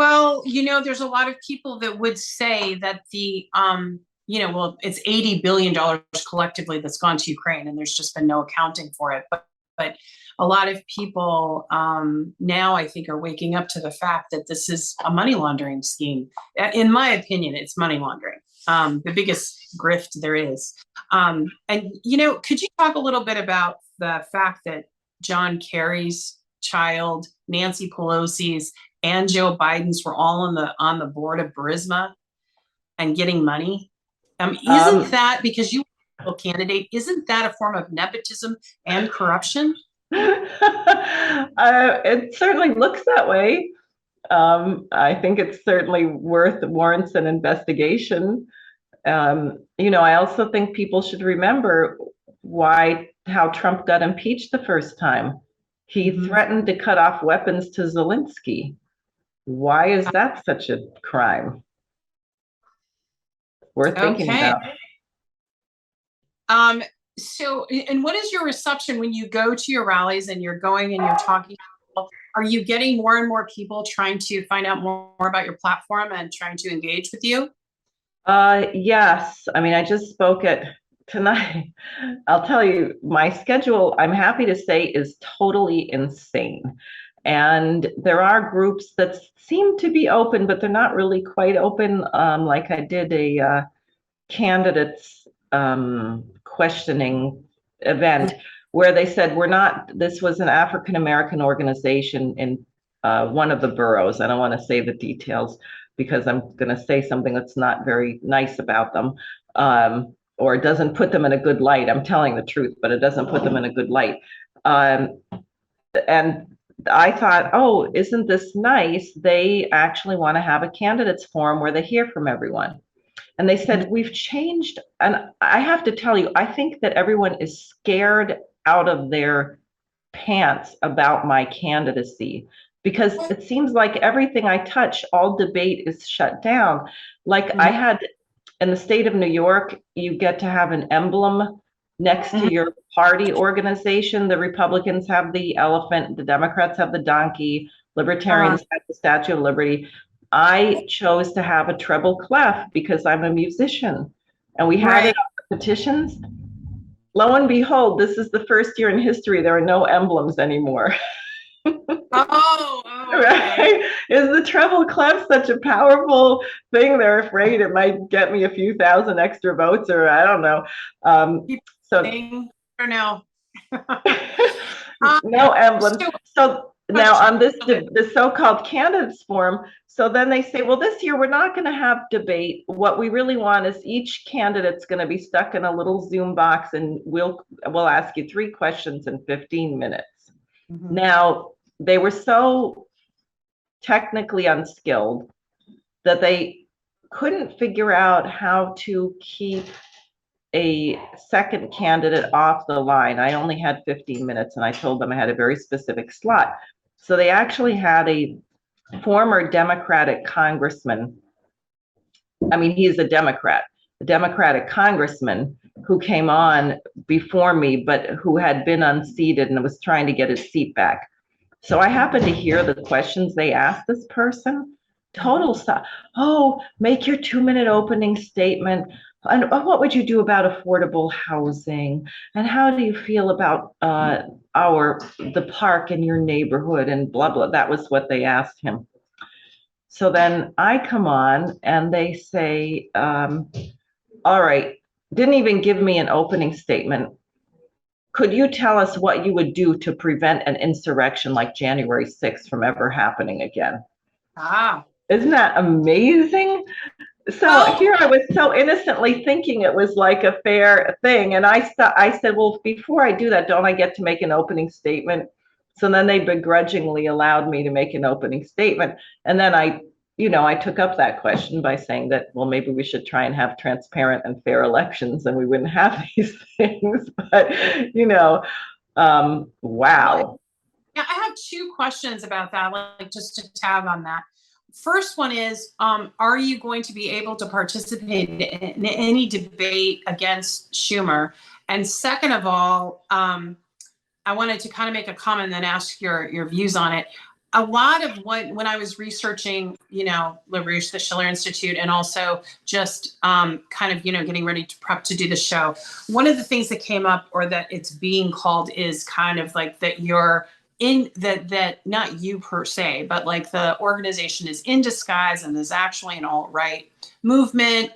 Well, there's a lot of people that would say that well, it's $80 billion collectively that's gone to Ukraine, and there's just been no accounting for it. But a lot of people now, I think, are waking up to the fact that this is a money laundering scheme. In my opinion, it's money laundering, the biggest grift there is. And, could you talk a little bit about the fact that John Kerry's child, Nancy Pelosi's, and Joe Biden's were all on the board of Burisma and getting money? Isn't that, because you were a candidate, isn't that a form of nepotism and corruption? It certainly looks that way. I think it's certainly warrants an investigation. I also think people should remember how Trump got impeached the first time. He threatened to cut off weapons to Zelensky. Why is that such a crime? Worth thinking about. So, and what is your reception when you go to your rallies and you're going and you're talking to people? Are you getting more and more people trying to find out more about your platform and trying to engage with you? Yes. I mean, I just spoke at tonight. I'll tell you, my schedule, I'm happy to say, is totally insane. And there are groups that seem to be open, but they're not really quite open. Like I did a candidates questioning event where they said, this was an African-American organization in one of the boroughs. I don't want to say the details because I'm going to say something that's not very nice about them, or it doesn't put them in a good light. I'm telling the truth, but it doesn't put them in a good light. And I thought, oh, isn't this nice? They actually want to have a candidates forum where they hear from everyone. And they said, we've changed. And I have to tell you, I think that everyone is scared out of their pants about my candidacy, because it seems like everything I touch, all debate is shut down. Like I had in the state of New York, you get to have an emblem next to your party organization. The Republicans have the elephant, the Democrats have the donkey, libertarians have the Statue of Liberty. I chose to have a treble clef because I'm a musician, and we had it on petitions. Lo and behold, this is the first year in history there are no emblems anymore. Right? Is the treble clef such a powerful thing? They're afraid it might get me a few thousand extra votes, or I don't know. No emblems. So now on the so-called candidates forum, so then they say, well, this year we're not going to have debate. What we really want is each candidate's going to be stuck in a little Zoom box, and we'll ask you 3 questions in 15 minutes. Now, they were so technically unskilled that they couldn't figure out how to keep a second candidate off the line. I only had 15 minutes, and I told them I had a very specific slot. So they actually had a former Democratic congressman. I mean, he's a Democratic congressman who came on before me, but who had been unseated and was trying to get his seat back. So I happened to hear the questions they asked this person. Total stuff. Oh, make your 2-minute opening statement. And what would you do about affordable housing? And how do you feel about the park in your neighborhood and blah, blah. That was what they asked him. So then I come on and they say, all right, didn't even give me an opening statement. Could you tell us what you would do to prevent an insurrection like January 6th from ever happening again? Isn't that amazing? So here I was so innocently thinking it was like a fair thing. And I said, well, before I do that, don't I get to make an opening statement? So then they begrudgingly allowed me to make an opening statement. And then I took up that question by saying that, well, maybe we should try and have transparent and fair elections and we wouldn't have these things. But, wow. Yeah, I have 2 questions about that, like just to tag on that. First one is, are you going to be able to participate in any debate against Schumer? And second of all, I wanted to kind of make a comment and then ask your views on it. a lot of when I was researching, LaRouche, the Schiller Institute, and also just kind of, getting ready to prep to do the show, one of the things that came up, or that it's being called, is kind of like that you're in that not you per se, but like the organization is in disguise and is actually an alt-right movement.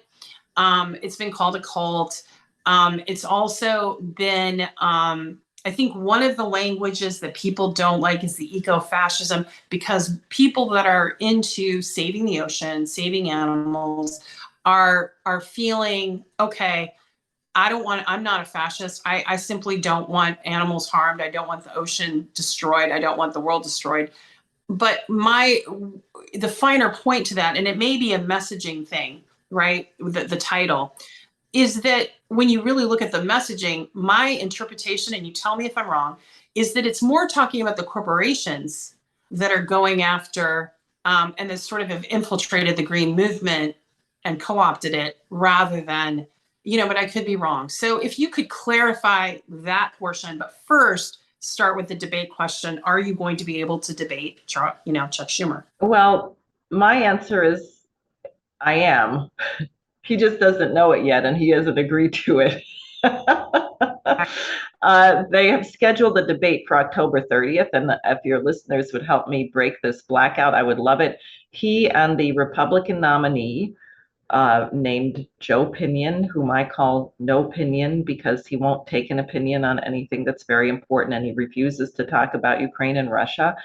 It's been called a cult. It's also been, I think one of the languages that people don't like is the eco-fascism, because people that are into saving the ocean, saving animals, are feeling, okay, I'm not a fascist. I simply don't want animals harmed. I don't want the ocean destroyed. I don't want the world destroyed. But the finer point to that, and it may be a messaging thing, right? The title is that when you really look at the messaging, my interpretation, and you tell me if I'm wrong, is that it's more talking about the corporations that are going after and that sort of have infiltrated the green movement and co-opted it, rather than, but I could be wrong. So if you could clarify that portion, but first start with the debate question. Are you going to be able to debate, Chuck Schumer? Well, my answer is I am. He just doesn't know it yet, and he hasn't agreed to it. They have scheduled a debate for October 30th, and if your listeners would help me break this blackout, I would love it. He and the Republican nominee, named Joe Pinion, whom I call No Pinion because he won't take an opinion on anything that's very important, and he refuses to talk about Ukraine and Russia,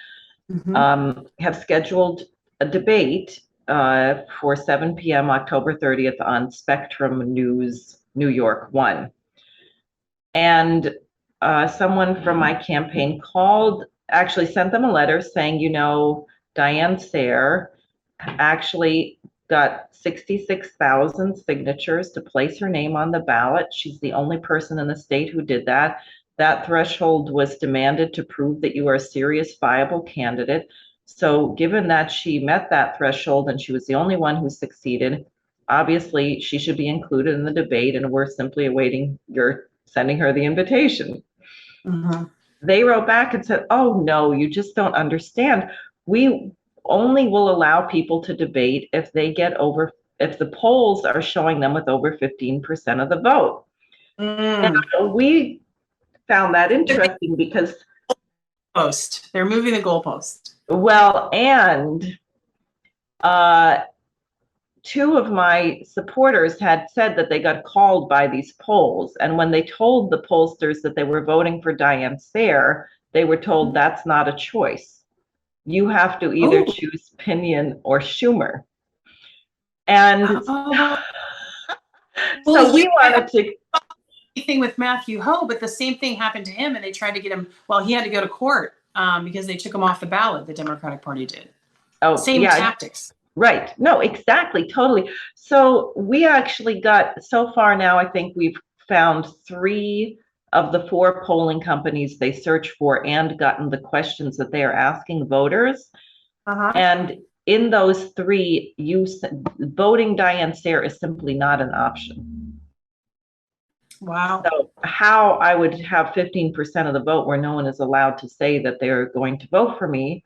have scheduled a debate for 7 p.m. October 30th on Spectrum News, New York 1. And someone from my campaign actually sent them a letter saying, Diane Sare actually got 66,000 signatures to place her name on the ballot. She's the only person in the state who did that. That threshold was demanded to prove that you are a serious, viable candidate. So given that she met that threshold and she was the only one who succeeded, obviously she should be included in the debate, and we're simply awaiting your sending her the invitation. They wrote back and said, oh, no, you just don't understand. We only will allow people to debate if the polls are showing them with over 15% of the vote. Now, we found that interesting because they're moving the goalpost. Well, and two of my supporters had said that they got called by these polls, and when they told the pollsters that they were voting for Diane Sare, they were told that's not a choice. You have to either choose Pinion or Schumer. And so we wanted to thing with Matthew Hoh, but the same thing happened to him, and they tried to get him. Well, he had to go to court because they took him off the ballot. The Democratic Party did. Same tactics. Right. No, exactly. Totally. So we actually got, so far now, I think we've found 3 of the 4 polling companies they search for and gotten the questions that they are asking voters. And in those 3, voting Diane Sare is simply not an option. Wow. So how I would have 15% of the vote where no one is allowed to say that they're going to vote for me.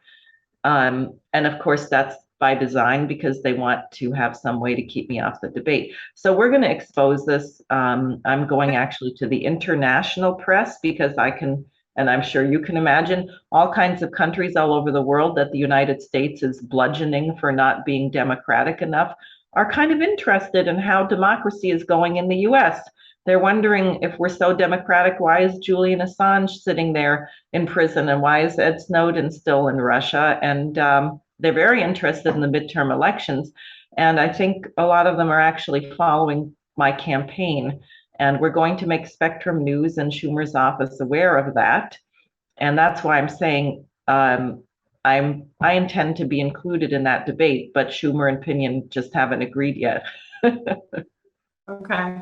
And of course, that's by design because they want to have some way to keep me off the debate. So we're going to expose this. I'm going actually to the international press because I can, and I'm sure you can imagine, all kinds of countries all over the world that the United States is bludgeoning for not being democratic enough are kind of interested in how democracy is going in the US. They're wondering, if we're so democratic, why is Julian Assange sitting there in prison, and why is Ed Snowden still in Russia? And they're very interested in the midterm elections. And I think a lot of them are actually following my campaign. And we're going to make Spectrum News and Schumer's office aware of that. And that's why I'm saying I intend to be included in that debate, but Schumer and Pinion just haven't agreed yet. Okay.